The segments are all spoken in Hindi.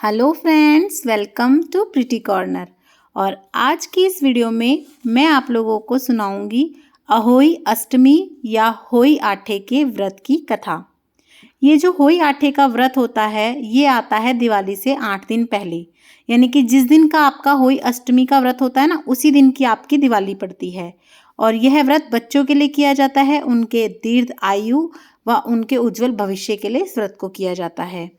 Hello friends, welcome to Pretty Corner. और आज की इस वीडियो में मैं आप लोगों को सुनाऊंगी अहोई अष्टमी या होई आठे के व्रत की कथा। ये जो होई आठे का व्रत होता है ये आता है दिवाली से 8 दिन पहले, यानी कि जिस दिन का आपका होई अष्टमी का व्रत होता है ना, उसी दिन की आपकी दिवाली पड़ती है। और यह व्रत बच्चों के लिए किया जाता है, उनके दीर्घ आयु व उनके उज्जवल भविष्य के लिए इस व्रत को किया जाता है।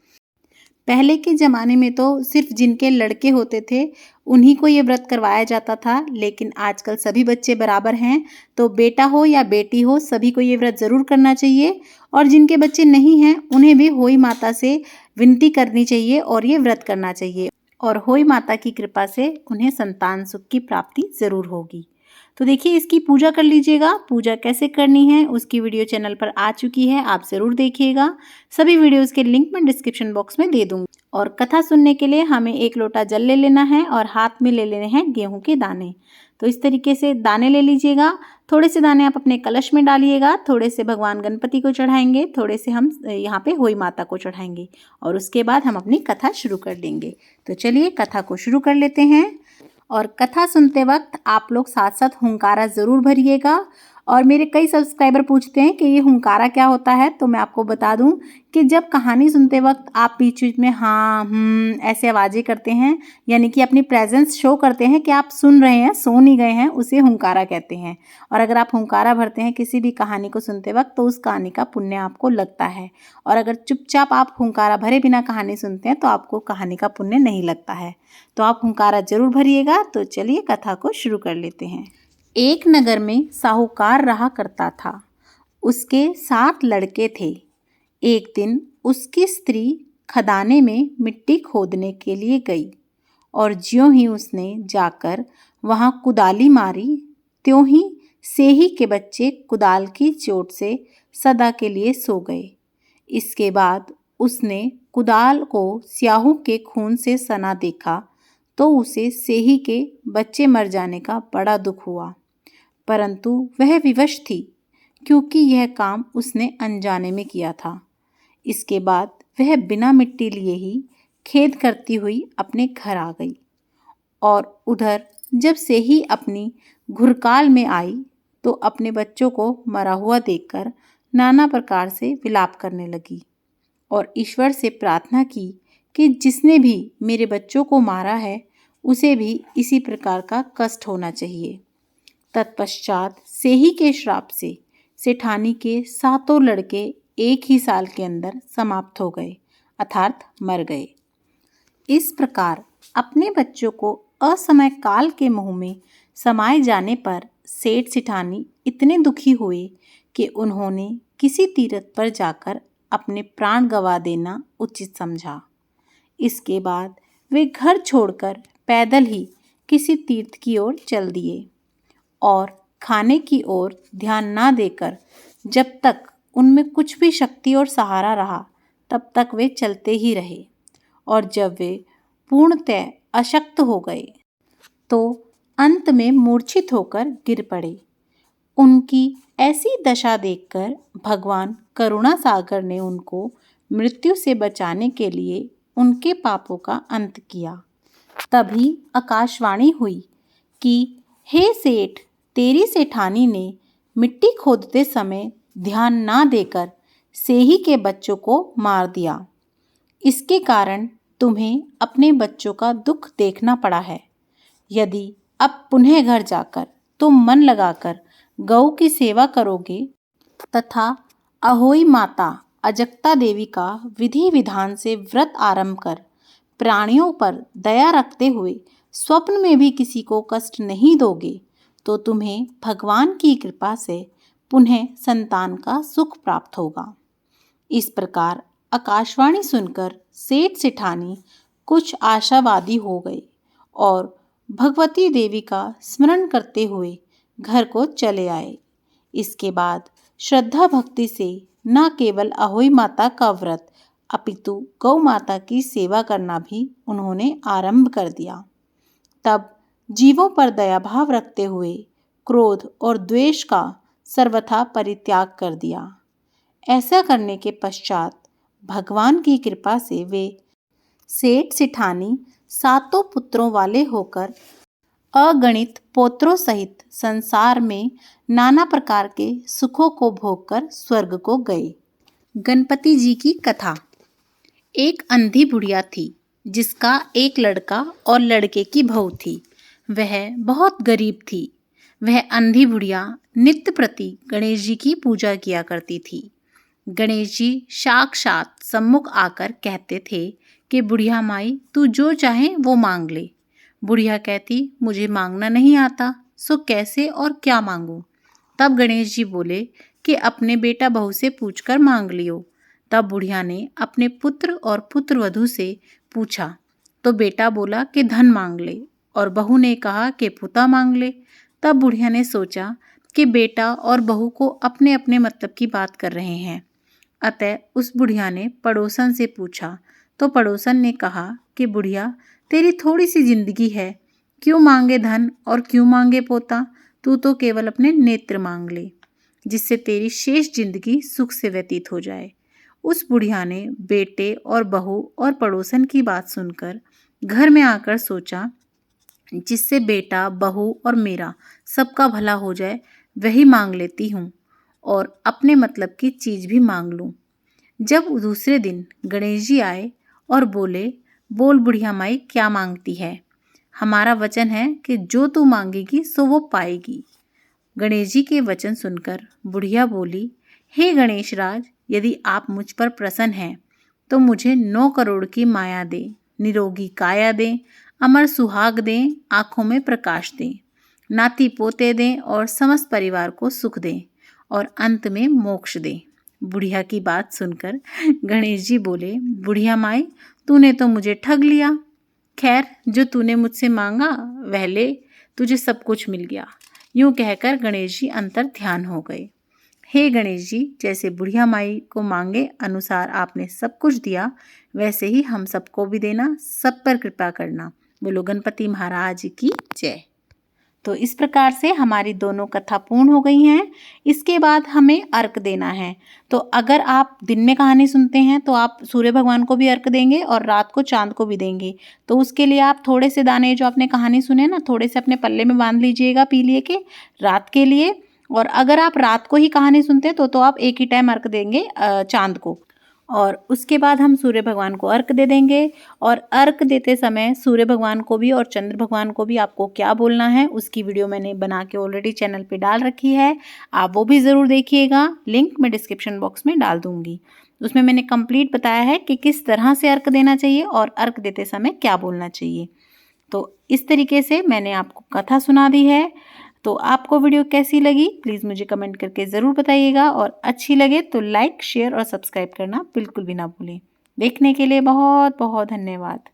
पहले के ज़माने में तो सिर्फ जिनके लड़के होते थे उन्हीं को ये व्रत करवाया जाता था, लेकिन आजकल सभी बच्चे बराबर हैं, तो बेटा हो या बेटी हो सभी को ये व्रत ज़रूर करना चाहिए। और जिनके बच्चे नहीं हैं उन्हें भी होई माता से विनती करनी चाहिए और ये व्रत करना चाहिए, और होई माता की कृपा से उन्हें संतान सुख की प्राप्ति ज़रूर होगी। तो देखिए, इसकी पूजा कर लीजिएगा। पूजा कैसे करनी है उसकी वीडियो चैनल पर आ चुकी है, आप ज़रूर देखिएगा। सभी वीडियोस के लिंक मैं डिस्क्रिप्शन बॉक्स में दे दूँगी। और कथा सुनने के लिए हमें 1 लोटा जल ले लेना है और हाथ में ले लेने हैं गेहूं के दाने। तो इस तरीके से दाने ले लीजिएगा। थोड़े से दाने आप अपने कलश में डालिएगा, थोड़े से भगवान गणपति को चढ़ाएंगे, थोड़े से हम यहाँ पे होई माता को चढ़ाएंगे, और उसके बाद हम अपनी कथा शुरू कर देंगे। तो चलिए कथा को शुरू कर लेते हैं। और कथा सुनते वक्त आप लोग साथ साथ हुंकारा ज़रूर भरिएगा। और मेरे कई सब्सक्राइबर पूछते हैं कि ये हुंकारा क्या होता है, तो मैं आपको बता दूं कि जब कहानी सुनते वक्त आप बीच बीच में हाँ ऐसे आवाज़ें करते हैं, यानी कि अपनी प्रेजेंस शो करते हैं कि आप सुन रहे हैं, सो नहीं गए हैं, उसे हुंकारा कहते हैं। और अगर आप हुंकारा भरते हैं किसी भी कहानी को सुनते वक्त तो उस कहानी का पुण्य आपको लगता है। और अगर चुपचाप आप हुंकारा भरे बिना कहानी सुनते हैं तो आपको कहानी का पुण्य नहीं लगता है। तो आप हुंकारा जरूर भरिएगा। तो चलिए कथा को शुरू कर लेते हैं। एक नगर में साहूकार रहा करता था। उसके 7 लड़के थे। एक दिन उसकी स्त्री खदाने में मिट्टी खोदने के लिए गई, और ज्यों ही उसने जाकर वहां कुदाली मारी, त्यों ही सेही के बच्चे कुदाल की चोट से सदा के लिए सो गए। इसके बाद उसने कुदाल को स्याहू के खून से सना देखा तो उसे सेही के बच्चे मर जाने का बड़ा दुख हुआ, परंतु वह विवश थी क्योंकि यह काम उसने अनजाने में किया था। इसके बाद वह बिना मिट्टी लिए ही खेद करती हुई अपने घर आ गई। और उधर जब सेही अपनी घुरकाल में आई तो अपने बच्चों को मरा हुआ देखकर नाना प्रकार से विलाप करने लगी और ईश्वर से प्रार्थना की कि जिसने भी मेरे बच्चों को मारा है उसे भी इसी प्रकार का कष्ट होना चाहिए। तत्पश्चात सेही के श्राप से सेठानी के 7 लड़के एक ही साल के अंदर समाप्त हो गए, अर्थात मर गए। इस प्रकार अपने बच्चों को असमय काल के मुंह में समाये जाने पर सेठ सेठानी इतने दुखी हुए कि उन्होंने किसी तीर्थ पर जाकर अपने प्राण गंवा देना उचित समझा। इसके बाद वे घर छोड़कर पैदल ही किसी तीर्थ की ओर चल दिए और खाने की ओर ध्यान ना देकर जब तक उनमें कुछ भी शक्ति और सहारा रहा तब तक वे चलते ही रहे। और जब वे पूर्णतः अशक्त हो गए तो अंत में मूर्छित होकर गिर पड़े। उनकी ऐसी दशा देखकर भगवान करुणा सागर ने उनको मृत्यु से बचाने के लिए उनके पापों का अंत किया। तभी आकाशवाणी हुई कि हे सेठ, तेरी सेठानी ने मिट्टी खोदते समय ध्यान ना देकर सेही के बच्चों को मार दिया। इसके कारण तुम्हें अपने बच्चों का दुख देखना पड़ा है। यदि अब पुनः घर जाकर तुम मन लगाकर गौ की सेवा करोगे तथा अहोई माता अजक्ता देवी का विधि विधान से व्रत आरंभ कर प्राणियों पर दया रखते हुए स्वप्न में भी किसी को कष्ट नहीं दोगे तो तुम्हें भगवान की कृपा से पुनः संतान का सुख प्राप्त होगा। इस प्रकार आकाशवाणी सुनकर सेठ सेठानी कुछ आशावादी हो गए और भगवती देवी का स्मरण करते हुए घर को चले आए। इसके बाद श्रद्धा भक्ति से न केवल अहोई माता का व्रत अपितु गौ माता की सेवा करना भी उन्होंने आरंभ कर दिया। तब जीवों पर दया भाव रखते हुए क्रोध और द्वेष का सर्वथा परित्याग कर दिया। ऐसा करने के पश्चात भगवान की कृपा से वे सेठ सिठानी सातों पुत्रों वाले होकर अगणित पोत्रों सहित संसार में नाना प्रकार के सुखों को भोगकर स्वर्ग को गए। गणपति जी की कथा। एक अंधी बुढ़िया थी जिसका एक लड़का और लड़के की बहू थी। वह बहुत गरीब थी। वह अंधी बुढ़िया नित्य प्रति गणेश जी की पूजा किया करती थी। गणेश जी साक्षात सम्मुख आकर कहते थे कि बुढ़िया माई तू जो चाहे वो मांग ले। बुढ़िया कहती मुझे मांगना नहीं आता, सो कैसे और क्या मांगूं। तब गणेश जी बोले कि अपने बेटा बहू से पूछकर मांग लियो। तब बुढ़िया ने अपने पुत्र और पुत्रवधू से पूछा तो बेटा बोला कि धन मांग ले और बहू ने कहा कि पुता मांग ले। तब बुढ़िया ने सोचा कि बेटा और बहू को अपने अपने मतलब की बात कर रहे हैं। अतः उस बुढ़िया ने पड़ोसन से पूछा तो पड़ोसन ने कहा कि बुढ़िया तेरी थोड़ी सी जिंदगी है, क्यों मांगे धन और क्यों मांगे पोता, तू तो केवल अपने नेत्र मांग ले जिससे तेरी शेष जिंदगी सुख से व्यतीत हो जाए। उस बुढ़िया ने बेटे और बहू और पड़ोसन की बात सुनकर घर में आकर सोचा जिससे बेटा बहू और मेरा सबका भला हो जाए वही मांग लेती हूँ और अपने मतलब की चीज़ भी मांग लूँ। जब दूसरे दिन गणेश जी आए और बोले बोल बुढ़िया माई क्या मांगती है, हमारा वचन है कि जो तू मांगेगी सो वो पाएगी। गणेश जी के वचन सुनकर बुढ़िया बोली हे गणेश राज, यदि आप मुझ पर प्रसन्न हैं तो मुझे 9 करोड़ की माया दे, निरोगी काया दें, अमर सुहाग दें, आँखों में प्रकाश दें, नाती पोते दें और समस्त परिवार को सुख दें और अंत में मोक्ष दें। बुढ़िया की बात सुनकर गणेश जी बोले बुढ़िया माई तूने तो मुझे ठग लिया। खैर जो तूने मुझसे मांगा वह ले, तुझे सब कुछ मिल गया। यूं कहकर गणेश जी अंतर ध्यान हो गए। हे गणेश जी, जैसे बुढ़िया माई को मांगे अनुसार आपने सब कुछ दिया वैसे ही हम सबको भी देना, सब पर कृपा करना। बोलो गणपति महाराज की जय। तो इस प्रकार से हमारी दोनों कथा पूर्ण हो गई हैं। इसके बाद हमें अर्क देना है। तो अगर आप दिन में कहानी सुनते हैं तो आप सूर्य भगवान को भी अर्क देंगे और रात को चांद को भी देंगे। तो उसके लिए आप थोड़े से दाने जो आपने कहानी सुने ना थोड़े से अपने पल्ले में बांध लीजिएगा पी लिए के रात के लिए। और अगर आप रात को ही कहानी सुनते हैं तो आप एक ही टाइम अर्क देंगे चांद को। और उसके बाद हम सूर्य भगवान को अर्क दे देंगे। और अर्क देते समय सूर्य भगवान को भी और चंद्र भगवान को भी आपको क्या बोलना है उसकी वीडियो मैंने बना के ऑलरेडी चैनल पे डाल रखी है, आप वो भी ज़रूर देखिएगा। लिंक मैं डिस्क्रिप्शन बॉक्स में डाल दूँगी। उसमें मैंने कंप्लीट बताया है कि किस तरह से अर्क देना चाहिए और अर्क देते समय क्या बोलना चाहिए। तो इस तरीके से मैंने आपको कथा सुना दी है। तो आपको वीडियो कैसी लगी प्लीज़ मुझे कमेंट करके ज़रूर बताइएगा और अच्छी लगे तो लाइक शेयर और सब्सक्राइब करना बिल्कुल भी ना भूलें। देखने के लिए बहुत बहुत धन्यवाद।